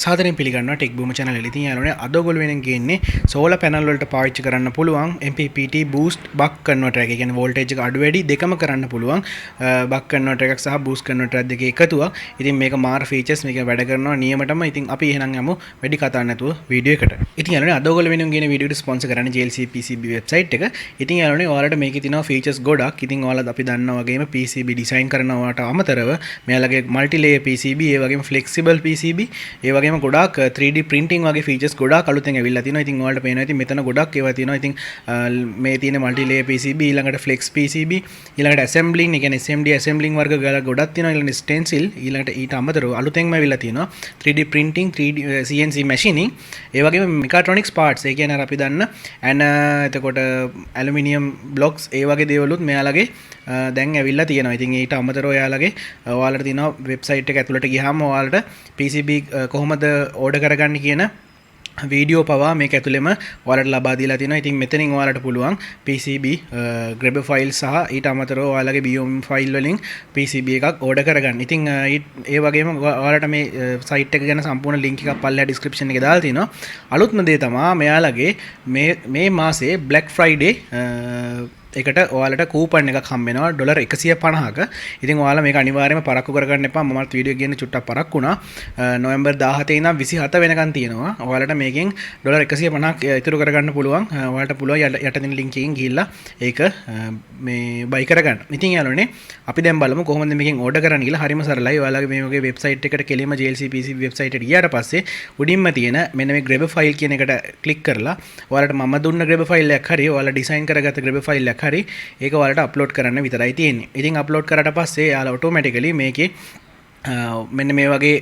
සාදරයෙන් පිළිගන්නවා tech බූම channel එකට. ඉතින් යාළුවනේ අද ඔයගොල්ලෝ වෙනින් ගේන්නේ solar panel වලට පාවිච්චි කරන්න පුළුවන් MPPT boost buck converter එක. ඒ කියන්නේ voltage එක අඩු වැඩි දෙකම කරන්න පුළුවන් buck converter එකක් සහ boost converter එකක් දෙකේ එකතුවක්. ඉතින් මේක මාර features මේක වැඩ කරනවා නියමටම. ඉතින් අපි එහෙනම් යමු වැඩි කතා නැතුව වීඩියෝ එකට. ඉතින් යාළුවනේ අද ඔයගොල්ලෝ වෙනින් ගේන වීඩියෝ එක ස්පොන්සර් කරන්නේ JLC PCB website එක. ඉතින් යාළුවනේ ඔයාලට මේකේ තියෙනවා features ගොඩක්. ඉතින් ඔයාලා අපි දන්නා වගේම PCB design කරනවාට අමතරව මෙයාලගේ multi layer PCB ඒ වගේම flexible PCB ඒ වගේම ගොඩාක් 3D printing වගේ features ගොඩාක් අලුතෙන් ඇවිල්ලා තිනවා. ඉතින් ඔයාලට පේනවා ඉතින් මෙතන ගොඩක් ඒවා තිනවා. ඉතින් මේ තියෙන multi layer PCB ඊළඟට flex PCB ඊළඟට assembling ඒ කියන්නේ SMD assembling වර්ග ගොඩක් තිනවා. ඊළඟට stencil ඊළඟට ඊට අමතරව අලුතෙන්ම ඇවිල්ලා තිනවා 3D printing 3D CNC machining ඒ වගේම mechatronics parts ඒ කියන්නේ අපි දන්න එතකොට aluminium blocks ඒ වගේ දේවලුත් මෙයාලගේ දැන් ඇවිල්ලා තියෙනවා. ඉතින් ඊට අමතරව ඔයාලට තියෙනවා වෙබ්සයිට් එක ඇතුළට ගියාම ඔයාලට PCB කොහොමද ඕඩර් කරගන්න කියන වීඩියෝ පවා මේක ඇතුළෙම ඔයාලට ලබා දීලා තියෙනවා. ඉතින් මෙතනින් ඔයාලට පුළුවන් PCB grabber file සහ ඊට අමතරව ඔයාලගේ BOM file වලින් PCB එකක් ඕඩර් කරගන්න. ඉතින් ඒ වගේම ඔයාලට මේ site එක ගැන සම්පූර්ණ link එකක් පල්ලෙහා description එකේ දාලා තිනවා. අලුත්ම දේ තමයි මෙයාලගේ මේ මාසේ Black Friday එකට ඔයාලට කූපන් එකක් හම්බ වෙනවා $150ක. ඉතින් ඔයාලා මේක අනිවාර්යයෙන්ම පරක්කු කරගන්න එපා. මමත් වීඩියෝ ගේන්න චුට්ටක් පරක්කු වුණා. නොවැම්බර් 17 ඉඳන් 27 වෙනකන් තියෙනවා. ඔයාලට මේකෙන් $150ක් ඉතුරු කරගන්න පුළුවන්. ඔයාලට පුළුවන් යට දෙන link එකෙන් ගිහිල්ලා ඒක මේ buy කරගන්න. ඉතින් යාළුවනේ අපි දැන් බලමු කොහොමද මේකෙන් order කරන්න කියලා. හරිම සරලයි. ඔයාලගේ මේ වගේ website එකකට කෙලින්ම JLC PCB website එකට ගියාට පස්සේ උඩින්ම තියෙන මෙන්න මේ grabber file කියන එකට click කරලා ඔයාලට මම දුන්න grabber file එකක් හරි ඔයාලා design කරගත්ත grabber file එකක් හරි ඒක ඔයාලට අප්ලෝඩ් කරන්න විතරයි තියෙන්නේ. ඉතින් අප්ලෝඩ් කරාට පස්සේ යාලා ඔටෝමැටිකලි මේකේ මෙන්න මේ වගේ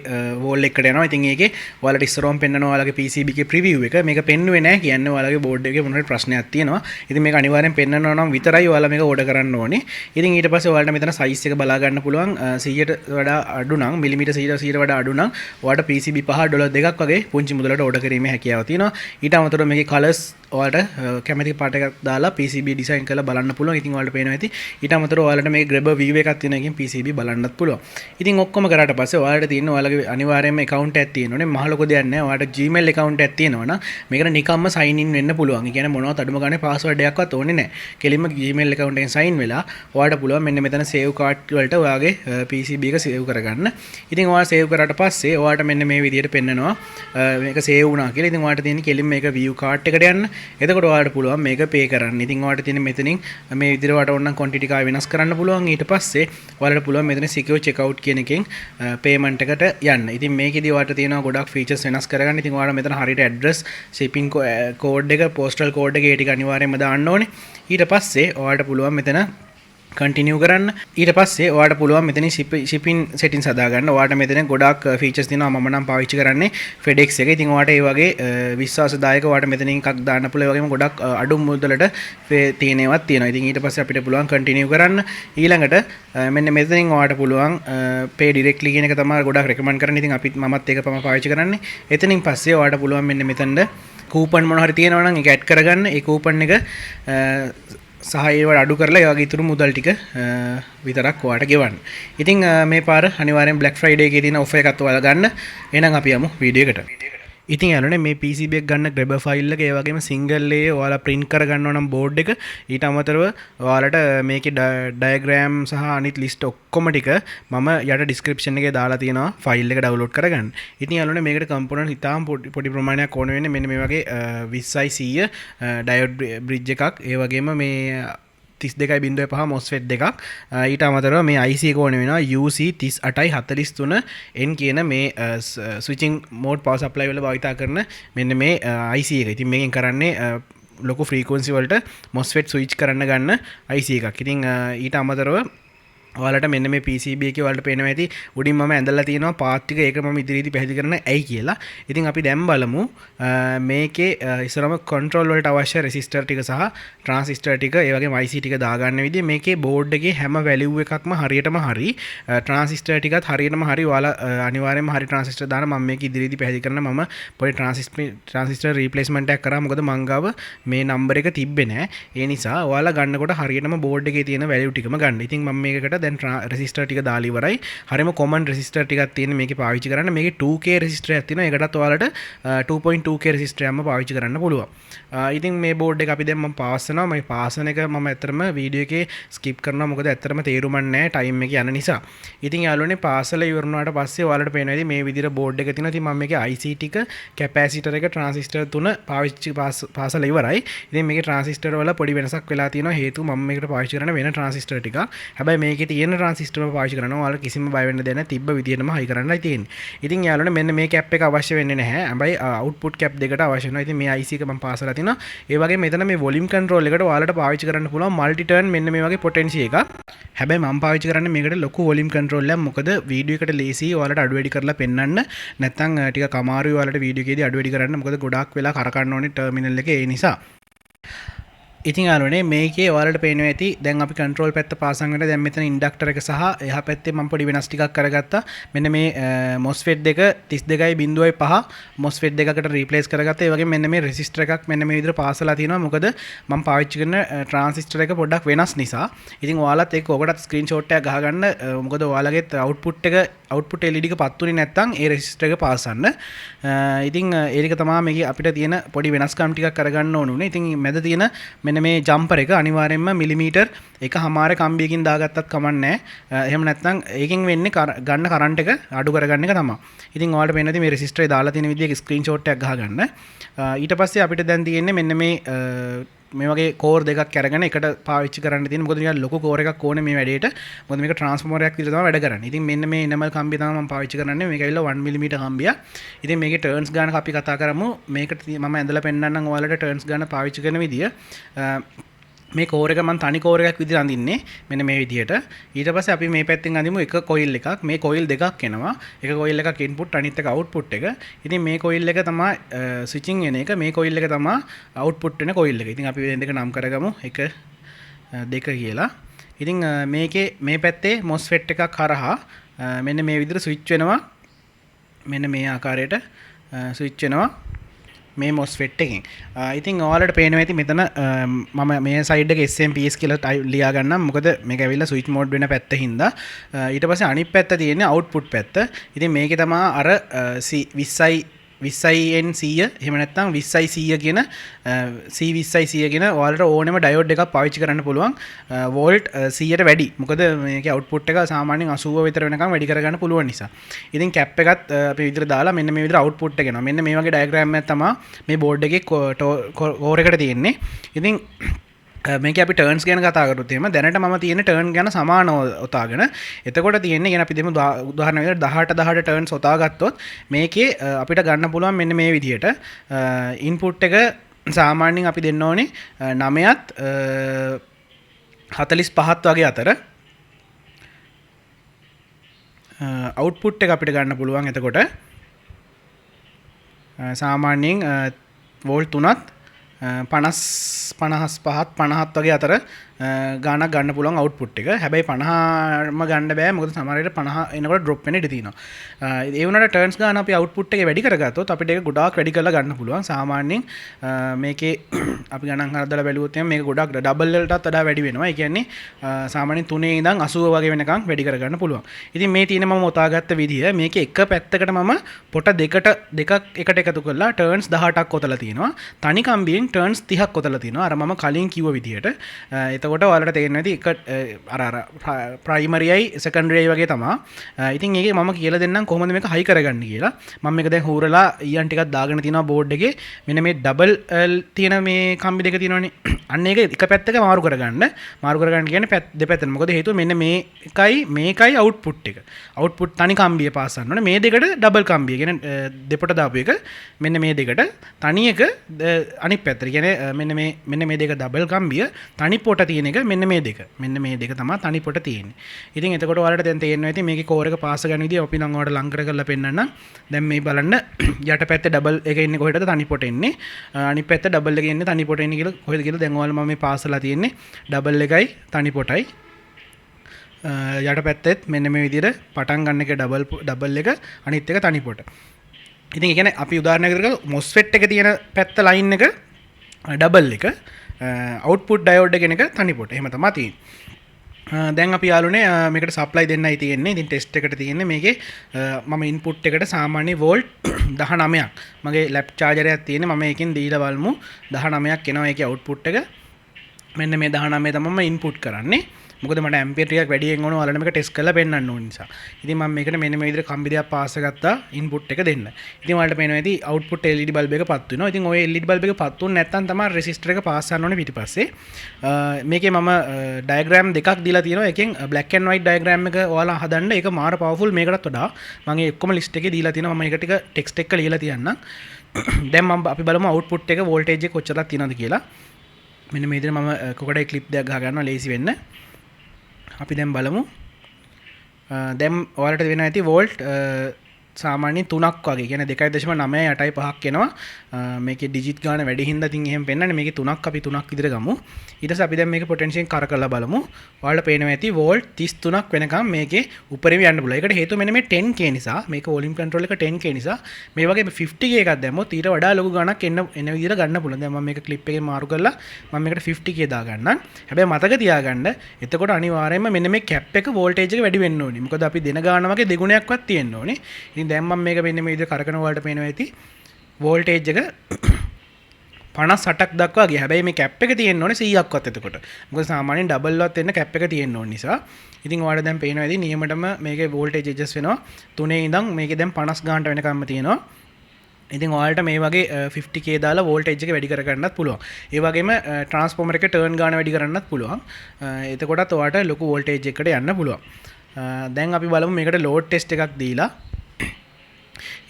වෝල් එකකට යනවා. ඉතින් ඒකේ ඔයාලට ඉස්සරවම පෙන්නනවා ඔයාලගේ PCB එකේ preview එක. මේක පෙන්නුවේ නැහැ කියන්නේ ඔයාලගේ බෝඩ් එකේ මොන හරි ප්‍රශ්නයක් තියෙනවා. ඉතින් මේක අනිවාර්යෙන් පෙන්නනවා නම් විතරයි ඔයාලා මේක ඕඩර් කරන්න ඕනේ. ඉතින් ඊට පස්සේ ඔයාලට මෙතන size එක බලා ගන්න පුළුවන් 100ට වඩා අඩු නම් මිලිමීටර් 100ට වඩා අඩු නම් ඔයාලට PCB පහ $2ක් වගේ පුංචි මුදලට ඕඩර් කිරීමේ හැකියාව තියෙනවා. ඊට අමතරව මේකේ colors ඔයාලට කැමති පාට එකක් දාලා PCB design කරලා බලන්න පුළුවන්. ඉතින් ඔයාලට පේනවා ඇති. ඊට අමතරව ඔයාලට මේ grabber view එකක් තියෙන එකකින් PCB බලන්නත් පුළුවන්. ඉතින් ඔක්කොම කරාට පස්සේ ඔයාලට තියෙන ඔයාලගේ අනිවාර්යයෙන්ම account එකක් තියෙනවනේ. මහ ලොකු දෙයක් නැහැ. ඔයාලට Gmail account එකක් තියෙනවනම් මේකට නිකම්ම sign in වෙන්න පුළුවන්. ඒ කියන්නේ මොනවත් අඩුම ගානේ password එකක්වත් ඕනේ නැහැ. කෙලින්ම Gmail account එකෙන් sign වෙලා ඔයාලට පුළුවන් මෙන්න මෙතන save card වලට ඔයාගේ PCB එක save කරගන්න. ඉතින් ඔයාලා save කරාට පස්සේ ඔයාලට මෙන්න මේ විදිහට පෙන්නනවා මේක save වුණා කියලා. ඉතින් ඔයාලට තියෙන කෙලින්ම මේක view card එකට යන්න. එතකොට ඔයාලට පුළුවන් මේක pay කරන්න. ඉතින් ඔයාලට තියෙන මෙතනින් මේ විදිහට ඔයාලට ඕන නම් quantity එක වෙනස් කරන්න පුළුවන්. ඊට පස්සේ ඔයාලට පුළුවන් මෙතන secure checkout කියන එකෙන් payment එකට යන්න. ඉතින් මේකෙදි ඔයාලට තියෙනවා ගොඩක් features වෙනස් කරගන්න. ඉතින් ඔයාලා මෙතන හරියට address, shipping code එක, postal code එක ඒ ටික අනිවාර්යයෙන්ම දාන්න ඕනේ. ඊට පස්සේ ඔයාලට පුළුවන් මෙතන continue කරන්න. ඊට පස්සේ ඔයාලට පුළුවන් මෙතනින් shipping settings හදාගන්න. ඔයාලට මෙතන ගොඩාක් features තියෙනවා. මම නම් පාවිච්චි කරන්නේ FedEx එක. ඉතින් ඔයාලට ඒ වගේ විශ්වාසදායක ඔයාලට මෙතනින් එකක් දාන්න පුළුවන්. ඒ වගේම ගොඩක් අඩු මුදලට තියෙනවත් තියෙනවා. ඉතින් ඊට පස්සේ අපිට පුළුවන් continue කරන්න. ඊළඟට මෙන්න මෙතනින් ඔයාලට පුළුවන් pay directly කියන එක තමයි ගොඩක් recommend කරන්නේ. ඉතින් අපිත් මමත් ඒක තමයි පාවිච්චි කරන්නේ. එතනින් පස්සේ ඔයාලට පුළුවන් මෙන්න මෙතනද coupon මොනවා හරි තියෙනවා නම් ඒක add කරගන්න. ඒ coupon එක සහ ඒවට අඩු කරලා ඒ වගේ ඉතුරු මුදල් ටික විතරක් ඔයාලට ගෙවන්න. ඉතින් මේ පාර අනිවාර්යෙන් Black Friday එකේ තියෙන offer එකත් ඔයාලා ගන්න. එහෙනම් අපි යමු වීඩියෝ එකට. ඉතින් යාළුවනේ මේ PCB එක ගන්න grabber file එක ඒ වගේම single layer ඔයාලා print කරගන්නවා නම් board එක ඊට අමතරව ඔයාලට මේකේ diagram සහ අනිත් list ඔක්කොම ටික මම යට description එකේ දාලා තියෙනවා file එක download කරගන්න. ඉතින් යාළුවනේ මේකට component ඉතාම පොඩි ප්‍රමාණයක් ඕන වෙන්නේ මෙන්න මේ වගේ 20i 100 diode bridge එකක් ඒ වගේම මේ 32.5 MOSFET දෙකක් ඊට අමතරව මේ IC එක ඕනේ වෙනවා UC3843N කියන මේ switching mode power supply වල භාවිතා කරන මෙන්න මේ IC එක. ඉතින් මේකෙන් කරන්නේ ලොකු frequency වලට MOSFET switch කරන්න ගන්න IC එකක්. ඉතින් ඊට අමතරව ඔයාලට මෙන්න මේ PCB එකේ ඔයාලට පේනවා ඇති උඩින් මම ඇඳලා තියෙනවා පාත් ටික ඒක මම ඉදිරියේදී පැහැදිලි කරන්න ඇයි කියලා. ඉතින් අපි දැන් බලමු මේකේ ඉස්සරම control වලට අවශ්‍ය resistor ටික සහ transistor ටික ඒ වගේම IC ටික දාගන්න විදිහ මේකේ board එකේ හැම value එකක්ම හරියටම හරි transistor ටිකත් හරියටම හරි ඔයාලා අනිවාර්යයෙන්ම හරි transistor දාන මම මේක ඉදිරියේදී පැහැදිලි කරන්න මම පොඩි transistor replacement එකක් කරා මොකද මං ගාව මේ number එක තිබ්බේ නැහැ. ඒ නිසා ඔයාලා ගන්නකොට හරියටම board එකේ තියෙන value ටිකම ගන්න. ඉතින් මම මේකට දැන් රෙසිස්ටර් ටික දාලා ඉවරයි. හරිම කොමන් රෙසිස්ටර් ටිකක් තියෙන මේකේ පාවිච්චි කරන්න. මේකේ 2K රෙසිස්ටර් එකක් තියෙනවා. ඒකටත් ඔයාලට 2.2K රෙසිස්ටර් එකක්ම පාවිච්චි කරන්න පුළුවන්. ඉතින් මේ බෝඩ් එක අපි දැන් මම පාස් කරනවා. මේ පාසන එක මම ඇත්තටම වීඩියෝ එකේ ස්කිප් කරනවා. මොකද ඇත්තටම තේරුම් නැහැ ටයිම් එක යන නිසා. ඉතින් යාළුවනේ පාසල ඉවර වුණාට පස්සේ ඔයාලට පේනවා ඉතින් මේ විදිහට බෝඩ් එක තියෙනවා. ඉතින් මම මේකේ IC ටික කැපැසිටර් එක ට්‍රාන්සිස්ටර් 3 පාවිච්චි පාසල ඉවරයි. ඉතින් මේකේ ට්‍රාන්සිස්ටර් වල පොඩි වෙනසක් වෙලා තියෙනවා. හේතුව මම මේකට පාවිච්චි කරන වෙන ට්‍රාන්සිස්ටර් ටිකක්. හැබැයි මේකේ තියෙන ට්‍රාන්සිස්ටර් පාවිච්චි කරනවා. ඔයාලා කිසිම බය වෙන්න දෙයක් නැහැ. තිබ්බ විදිහටම හයි කරන්නයි තියෙන්නේ. ඉතින් යාළුවනේ මෙන්න මේ කැප් එක අවශ්‍ය වෙන්නේ නැහැ. හැබැයි අවුට්පුට් කැප් දෙකට අවශ්‍ය වෙනවා. ඉතින් මේ IC එක මම පාසලා තිනවා. ඒ වගේ මෙතන මේ වොලියුම් කන්ට්‍රෝල් එකට ඔයාලට පාවිච්චි කරන්න පුළුවන් මල්ටි ටර්න් මෙන්න මේ වගේ පොටෙන්ෂි එකක්. හැබැයි මම පාවිච්චි කරන්නේ මේකට ලොකු වොලියුම් කන්ට්‍රෝල් එකක්. මොකද වීඩියෝ එකට ලේසි ඔයාලට අඩු වැඩි කරලා පෙන්වන්න. නැත්නම් ටිකක් අමාරුයි ඔයාලට වීඩියෝ එකේදී අඩු වැඩි කරන්න. මොකද ගොඩාක් වෙලා කරකන්න ඕනේ ටර්මිනල් එකේ ඒ නිසා. ඉතින් යාළුවනේ මේකේ ඔයාලට පේනවා ඇති දැන් අපි කන්ට්‍රෝල් පැත්ත පාසන් වෙලා දැන් මෙතන ඉන්ඩක්ටර් එක සහ එහා පැත්තේ මම පොඩි වෙනස් ටිකක් කරගත්තා. මෙන්න මේ MOSFET දෙක 32.5 MOSFET දෙකකට රීප්ලේස් කරගත්තා. ඒ වගේම මෙන්න මේ රෙසිස්ටර් එකක් මෙන්න මේ විදිහට පාසලා තියෙනවා. මොකද මම පාවිච්චි කරන ට්‍රාන්සිස්ටර් එක පොඩ්ඩක් වෙනස් නිසා. ඉතින් ඔයාලත් ඒක ඔකටත් ස්ක්‍රීන්ෂොට් එකක් ගහගන්න. මොකද ඔයාලගේ අවුට්පුට් LED එක පත්තුනේ නැත්නම් ඒ රෙසිස්ටර් එක පාසන්න. ඉතින් ඒක තමයි මේකේ අපිට තියෙන පොඩි වෙනස්කම් ටිකක් කරගන්න ඕනුනේ. ඉතින් මැද තියෙන මෙන්න මේ ජම්පර් එක අනිවාර්යයෙන්ම මිලිමීටර් 1.5 කම්බියකින් දාගත්තත් කමක් නැහැ. එහෙම නැත්නම් ඒකෙන් වෙන්නේ ගන්න කරන්ට් එක අඩු කරගන්න එක තමයි. ඉතින් ඔයාලට පේනවා මේ රෙසිස්ටරේ දාලා තියෙන විදිහේ ස්ක්‍රීන්ෂොට් එකක් ගහගන්න. ඊට පස්සේ අපිට දැන් තියෙන්නේ මෙන්න මේ වගේ කෝර් දෙකක් අරගෙන එකට පාවිච්චි කරන්න තියෙන. මොකද නිකන් ලොකු කෝර් එකක් ඕනේ මේ වැඩේට. මොකද මේක ට්‍රාන්ස්ෆෝමර් එකක් විතර තමයි වැඩ කරන්නේ. ඉතින් මෙන්න මේ එනමල් කම්බිය තමයි මම පාවිච්චි කරන්නේ. මේක ඇවිල්ලා 1 mm කම්බියක්. ඉතින් මේකේ ටර්න්ස් ගානක් අපි කතා කරමු. මේකට මම ඇඳලා පෙන්නන්නම් ඔයාලට ටර්න්ස් ගාන පාවිච්චි කරන විදිය. මේ කෝර් එක මම තනි කෝර් එකක් විදිහට අඳින්නේ මෙන්න මේ විදිහට. ඊට පස්සේ අපි මේ පැත්තෙන් අඳිමු එක කොයිල් එකක්. මේ කොයිල් දෙකක් එනවා. එක කොයිල් එකක් ඉන්පුට් අනිත් එක අවුට්පුට් එක. ඉතින් මේ කොයිල් එක තමයි ස්විචින් වෙන එක. මේ කොයිල් එක තමයි අවුට්පුට් වෙන කොයිල් එක. ඉතින් අපි දෙක නම් කරගමු 1 2 කියලා. ඉතින් මේකේ මේ පැත්තේ MOSFET එකක් හරහා මෙන්න මේ විදිහට ස්විච් වෙනවා. මෙන්න මේ ආකාරයට ස්විච් වෙනවා. මේ MOSFET එකෙන්. ඉතින් ඔයාලට පේනවා ඇති මෙතන මම මේ සයිඩ් එක SMPS කියලා ලියා ගන්නම්. මොකද මේක ඇවිල්ලා ස්විච් මෝඩ් වෙන පැත්ත හින්දා. ඊට පස්සේ අනිත් පැත්ත තියෙන්නේ අවුට්පුට් පැත්ත. ඉතින් මේකේ තමයි අර 20IN 100 එහෙම නැත්නම් 20I 100 කියන C20I 100 කියන ඔයාලට ඕනෙම ඩයෝඩ් එකක් පාවිච්චි කරන්න පුළුවන්. වෝල්ට් 100ට වැඩි. මොකද මේකේ අවුට්පුට් එක සාමාන්‍යයෙන් 80 විතර වෙනකම් වැඩි කරගන්න පුළුවන් නිසා. ඉතින් කැප් එකත් අපි විතර දාලා මෙන්න මේ විතර අවුට්පුට් එක එනවා. මෙන්න මේ වගේ ඩයග්‍රෑම් එකක් තමයි මේ බෝඩ් එකේ කෝර් එකට තියෙන්නේ. ඉතින් මේක අපි ටර්න්ස් ගැන කතා කරොත් එහෙම දැනට මම තියෙන ටර්න් ගැන සමානව ඔතාගෙන එතකොට තියෙන්නේ කියන අපි දෙමු උදාහරණ විදිහට 18 ටර්න්ස් ඔතා ගත්තොත් මේකේ අපිට ගන්න පුළුවන් මෙන්න මේ විදිහට ඉන්පුට් එක සාමාන්‍යයෙන් අපි දෙන්න ඕනේ 9ත් 45ත් වගේ අතර අවුට්පුට් එක අපිට ගන්න පුළුවන්. එතකොට සාමාන්‍යයෙන් වෝල්ට් 3ත් 55ත් 50ත් වගේ අතර ගානක් ගන්න පුළුවන් අවුට්පුට් එක. හැබැයි 50ම ගන්න බෑ. මොකද සමහර වෙලට 50 එනකොට ඩ්‍රොප් වෙන්න ඉඩ තියෙනවා. ඒ වුණාට ටර්න්ස් ගාන අපි අවුට්පුට් එකේ වැඩි කරගත්තොත් අපිට ඒක ගොඩාක් වැඩි කරලා ගන්න පුළුවන්. සාමාන්‍යයෙන් මේකේ අපි ගණන් හදලා බැලුවොත් එහෙනම් මේක ගොඩාක් ඩබල් වලටත් වඩා වැඩි වෙනවා. ඒ කියන්නේ සාමාන්‍යයෙන් 3 ඉඳන් 80 වගේ වෙනකන් වැඩි කරගන්න පුළුවන්. ඉතින් මේ තියෙන මම ඔතාගත්ත විදිය මේකේ එක පැත්තකට මම පොට දෙකක් එකට එකතු කරලා ටර්න්ස් 18ක් ඔතලා තියෙනවා. තනි කම්බියෙන් ටර්න්ස් 30ක් ඔතලා තියෙනවා. අර මම කලින් කිව්ව විදියට. එතකොට ඔයාලට තේරෙන්නේ නැති එක අර ප්‍රයිමරියයි සෙකන්ඩරියයි වගේ තමයි. ඉතින් ඒකේ මම කියලා දෙන්නම් කොහොමද මේක හයි කරගන්නේ කියලා. මම මේක දැන් හූරලා ඊයන් ටිකක් දාගෙන තියෙනවා බෝඩ් එකේ. මෙන්න මේ ඩබල් තියෙන මේ කම්බි දෙක තියෙනවනේ. අන්න ඒක එක පැත්තක මාරු කරගන්න. මාරු කරගන්න කියන්නේ දෙපැත්තට. මොකද හේතුව මෙන්න මේකයි අවුට්පුට් එක. අවුට්පුට් තනි කම්බිය පාස් කරන්න ඕනේ. මේ දෙකට ඩබල් කම්බිය. කියන්නේ දෙපොට දාපු එක මෙන්න මේ දෙකට තනි එක අනිත් පැත්තට. කියන්නේ මෙන්න මේ දෙක ඩබල් කම්බිය තනි පොට තියෙන එක මෙන්න මේ දෙක තමයි තනි පොට තියෙන්නේ. ඉතින් එතකොට ඔයාලට දැන් තේරෙනවා ඇති මේකේ කෝර් එක පාස් ගන්න විදිය අපි නම් ඔයාලට ලං කරලා පෙන්නන්න. දැන් මේ බලන්න යට පැත්තේ ඩබල් එක ඉන්නේ කොහෙටද තනි පොට එන්නේ. අනිත් පැත්තේ ඩබල් එක ඉන්නේ තනි පොට එන්නේ කියලා කොහෙද කියලා දැන් ඔයාලා මම මේ පාසලා තියෙන්නේ ඩබල් එකයි තනි පොටයි. යට පැත්තෙත් මෙන්න මේ විදිහට පටන් ගන්න එක ඩබල් එක අනිත් එක තනි පොට. ඉතින් ඒ කියන්නේ අපි උදාහරණයකට ගමු MOSFET එක තියෙන පැත්ත ලයින් එක ඩබල් එක අවුට්පුට් ඩයෝඩ් එක තනි පොට. එහෙම තමයි තියෙන්නේ. දැන් අපි යාළුවනේ මේකට සප්ලයි දෙන්නයි තියෙන්නේ. ඉතින් ටෙස්ට් එකට තියෙන්නේ මේකේ මම ඉන්පුට් එකට සාමාන්‍ය වෝල්ට් 19ක් මගේ ලැප් චාර්ජරයක් තියෙන්නේ. මම එකෙන් දීලා බලමු 19ක් එනවා ඒකේ අවුට්පුට් එක. මෙන්න මේ 19 තමයි මම ඉන්පුට් කරන්නේ. මොකද මට ඇම්පියර් ටිකක් වැඩියෙන් ඕන ඔයාලට මේක ටෙස්ට් කරලා පෙන්නන්න ඕන නිසා. ඉතින් මම මේකට මෙන්න මේ විදිහට කම්බි දෙකක් පාස් ගත්තා ඉන්පුට් එක දෙන්න. ඉතින් ඔයාලට පේනවා ඇති අවුට්පුට් LED බල්බ් එක පත් වෙනවා. ඉතින් ඔය LED බල්බ් එක පත් වුනේ නැත්නම් තමයි රෙසිස්ටර් එක පාස් කරන්න ඕනේ පිටිපස්සේ. මේකේ මම ඩයග්‍රෑම් දෙකක් දීලා තියෙනවා. එකෙන් black and white ඩයග්‍රෑම් එක ඔයාලා හදන්න ඒක මාර පවර්ෆුල් මේකටත් වඩා. මම ඒ ඔක්කොම ලිස්ට් එකේ දීලා තියෙනවා. මම ඒක ටික ටෙක්ස්ට් එක ලියලා තියන්නම්. දැන් අපි බලමු අවුට්පුට් එක වෝල්ටේජ් එක කොච්චරක් තියෙනවද කියලා. මෙන්න මේ විදිහට මම කොකඩේ ක්ලිප් දෙකක් ගහ ගන්නවා ලේසි වෙන්න. අපි දැන් බලමු. දැන් ඔයාලට වෙනවා ඇති වෝල්ට් සාමාන්‍යයෙන් 3ක් වගේ. කියන්නේ 2.985ක් එනවා. මේකේ ඩිජිට් ගාන වැඩි හින්දා ඉතින් එහෙම පෙන්නන්නේ. මේකේ 3ක් අපි 3ක් විදිහට ගමු. ඊට පස්සේ අපි දැන් මේකේ පොටෙන්ෂියෙන් කරකලා බලමු. ඔයාලට පේනවා ඇති වෝල්ට් 33ක් වෙනකම් මේකේ උඩරිම යන්න පුළුවන්. ඒකට හේතුව මෙන්න මේ 10k නිසා. මේක වොලියුම් කන්ට්‍රෝල් එක 10k නිසා මේ වගේ 50k එකක් දැම්මොත් ඊට වඩා ලොකු ගණක් එන විදිහට ගන්න පුළුවන්. දැන් මම මේක ක්ලිප් එකේ මාරු කරලා මම මේකට 50k දාගන්නම්. හැබැයි මතක තියාගන්න එතකොට අනිවාර්යයෙන්ම මෙන්න මේ කැප් එක වෝල්ටේජ් එක වැඩි වෙන්න ඕනේ. මොකද අපි දෙන ගාන වගේ දෙගුණයක්වත් තියෙන්න ඕනේ. ඉතින් දැන් මම මේක මෙන්න මේ විදිහට කරකන වලට පේනවා ඇති වෝල්ටේජ් එක 58ක් දක්වා ගියා. හැබැයි මේ කැප් එක තියෙන්න ඕනේ 100ක්වත් එතකොට. මොකද සාමාන්‍යයෙන් ඩබල් වත් වෙන්න කැප් එක තියෙන්න ඕන නිසා. ඉතින් ඔයාලට දැන් පේනවා ඇති නියමටම මේකේ වෝල්ටේජ් ඇඩ්ජස්ට් වෙනවා. 3 ඉඳන් මේකේ දැන් 50 ගානට වෙනකම්ම තියෙනවා. ඉතින් ඔයාලට මේ වගේ 50k දාලා වෝල්ටේජ් එක වැඩි කරගන්නත් පුළුවන්. ඒ වගේම ට්‍රාන්ස්ෆෝමර් එකේ ටර්න් ගාන වැඩි කරන්නත් පුළුවන්. එතකොටත් ඔයාලට ලොකු වෝල්ටේජ් එකකට යන්න පුළුවන්. දැන් අපි බලමු මේකට ලෝඩ් ටෙස්ට් එකක් දීලා.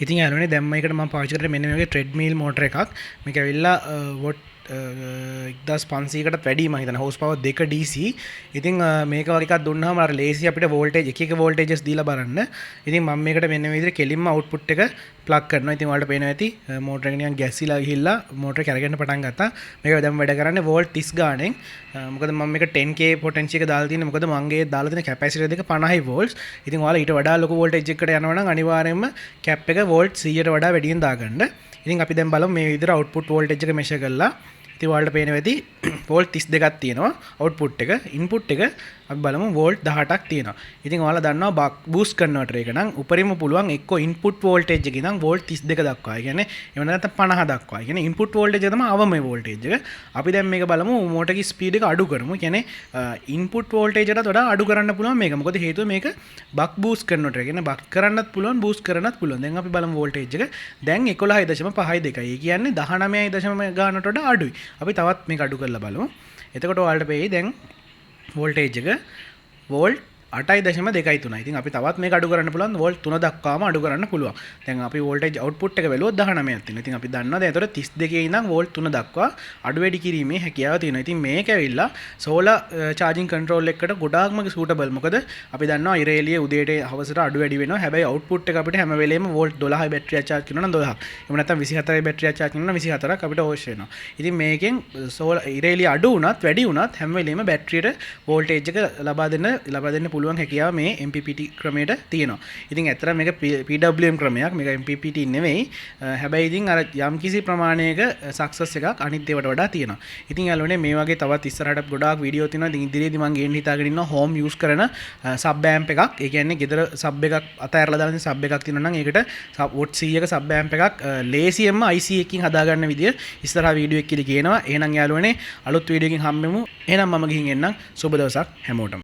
ඉතින් යාළුවනේ දැන් මේකට මම පාවිච්චි කරන්නේ මෙන්න මේ වගේ ට්‍රෙඩ්මිල් මෝටර් එකක්. මේක ඇවිල්ලා වොට් 1500කටත් වැඩි මම හිතන හෝස් පවර් 2 DC. ඉතින් මේක වගේ එකක් දුන්නාම අර ලේසි අපිට වෝල්ටේජ් එක වෝල්ටේජස් දීලා බලන්න. ඉතින් මම මේකට මෙන්න මේ විදිහට කෙලින්ම අවුට්පුට් එක ප්ලග් කරනවා. ඉතින් ඔයාලට පේනවා ඇති මෝටර එක නිකන් ගැස්සිලා ගිහිල්ලා මෝටර කැරගෙන පටන් ගත්තා. මේක දැන් වැඩ කරන්නේ වෝල්ට් 30 ගානෙන්. මොකද මම මේක 10k පොටෙන්ෂල් එක දාලා තියෙන්නේ. මොකද මගේ දාලා තියෙන කැපැසිටර් දෙක 50 වෝල්ට්ස්. ඉතින් ඔයාලා ඊට වඩා ලොකු වෝල්ටේජ් එකකට යනවා නම් අනිවාර්යයෙන්ම කැප් එක වෝල්ට් 100ට වඩා වැඩියෙන් දාගන්න. ඉතින් අපි දැන් බලමු මේ විදිහට අවුට්පුට් වෝල්ටේජ් එක මෙෂර් කරලා. ඉතින් ඔයාලට පේනවා ඇති වෝල්ට් 32ක් තියෙනවා අවුට්පුට් එක. ඉන්පුට් එක අපි බලමු වෝල්ට් 18ක් තියෙනවා. ඉතින් ඔයාලා දන්නවා බක් බූස්ට් කන්වර්ටර් එක නම් උපරිම පුළුවන් එක්ක ඉන්පුට් වෝල්ටේජ් එකේ ඉඳන් වෝල්ට් 32 දක්වා. ඒ කියන්නේ එහෙම නැත්නම් 50 දක්වා. ඒ කියන්නේ ඉන්පුට් වෝල්ටේජ් එක තමයි අවම වෝල්ටේජ් එක. අපි දැන් මේක බලමු මෝටරේ ස්පීඩ් එක අඩු කරමු. ඒ කියන්නේ ඉන්පුට් වෝල්ටේජ් එකටත් වඩා අඩු කරන්න පුළුවන් මේක. මොකද හේතුව මේක බක් බූස්ට් කන්වර්ටර් එක. කියන්නේ බක් කරන්නත් පුළුවන් බූස්ට් කරන්නත් පුළුවන්. දැන් අපි බලමු වෝල්ටේජ් එක. දැන් 11.52. ඒ කියන්නේ 19 ගානට වඩා අඩුයි. අපි තවත් මේක අඩු කරලා බලමු. එතකොට ඔයාලට පෙයි දැන් වෝල්ටේජ් එක වෝල්ට් 8.23. ඉතින් අපි තවත් මේක අඩු කරන්න පුළුවන් වෝල්ට් 3 දක්වාම අඩු කරන්න පුළුවන්. දැන් අපි වෝල්ටේජ් අවුට්පුට් එක බැලුවොත් 19ක් තියෙනවා. ඉතින් අපි දන්නවා දැන් ඒතර 32 ඉඳන් වෝල්ට් 3 දක්වා අඩු වැඩි කිරීමේ හැකියාව තියෙනවා. ඉතින් මේක ඇවිල්ලා සෝලාර් චාර්ජින් කන්ට්‍රෝල් එකකට ගොඩාක්ම සූටබල්. මොකද අපි දන්නවා ඉර එළිය උදේට හවසට අඩු වැඩි වෙනවා. හැබැයි අවුට්පුට් එක අපිට හැම වෙලේම වෝල්ට් 12යි බැටරියක් චාර්ජ් කරනවා නම් 12ක්. එහෙම නැත්නම් 24යි බැටරියක් චාර්ජ් කරනවා නම් 24ක් අපිට අවශ්‍ය වෙනවා. ඉතින් මේකෙන් සෝලාර් ඉර එළිය අඩු වුණත් වැඩි වුණත් හැම වෙලේම බැටරියට වෝල්ටේජ් එක ලබා දෙන්න පුළුවන් හැකියාව මේ MPPT ක්‍රමයට තියෙනවා. ඉතින් ඇත්තට මේක PWM ක්‍රමයක්. මේක MPPT නෙවෙයි. හැබැයි ඉතින් අර යම්කිසි ප්‍රමාණයක සක්සස් එකක් අනිත් ඒවාට වඩා තියෙනවා. ඉතින් යාළුවනේ මේ වගේ තවත් ඉස්සරහට ගොඩාක් වීඩියෝ තියෙනවා. ඉතින් ඉදිරියේදී මම ගේන්න හිතාගෙන ඉන්නවා හෝම් යූස් කරන සබ් ඇම්ප් එකක්. ඒ කියන්නේ ගෙදර සබ් එකක් අතහැරලා දාලා තියෙන සබ් එකක් තියෙනවා නම් ඒකට වොට් 100ක සබ් ඇම්ප් එකක් ලේසියෙන්ම IC එකකින් හදාගන්න විදිය ඉස්සරහා වීඩියෝ එකකදී කියනවා. එහෙනම් යාළුවනේ අලුත් වීඩියෝ එකකින් හම්බෙමු. එහෙනම් මම ගිහින් එන්නම්. සුබ දවසක් හැමෝටම.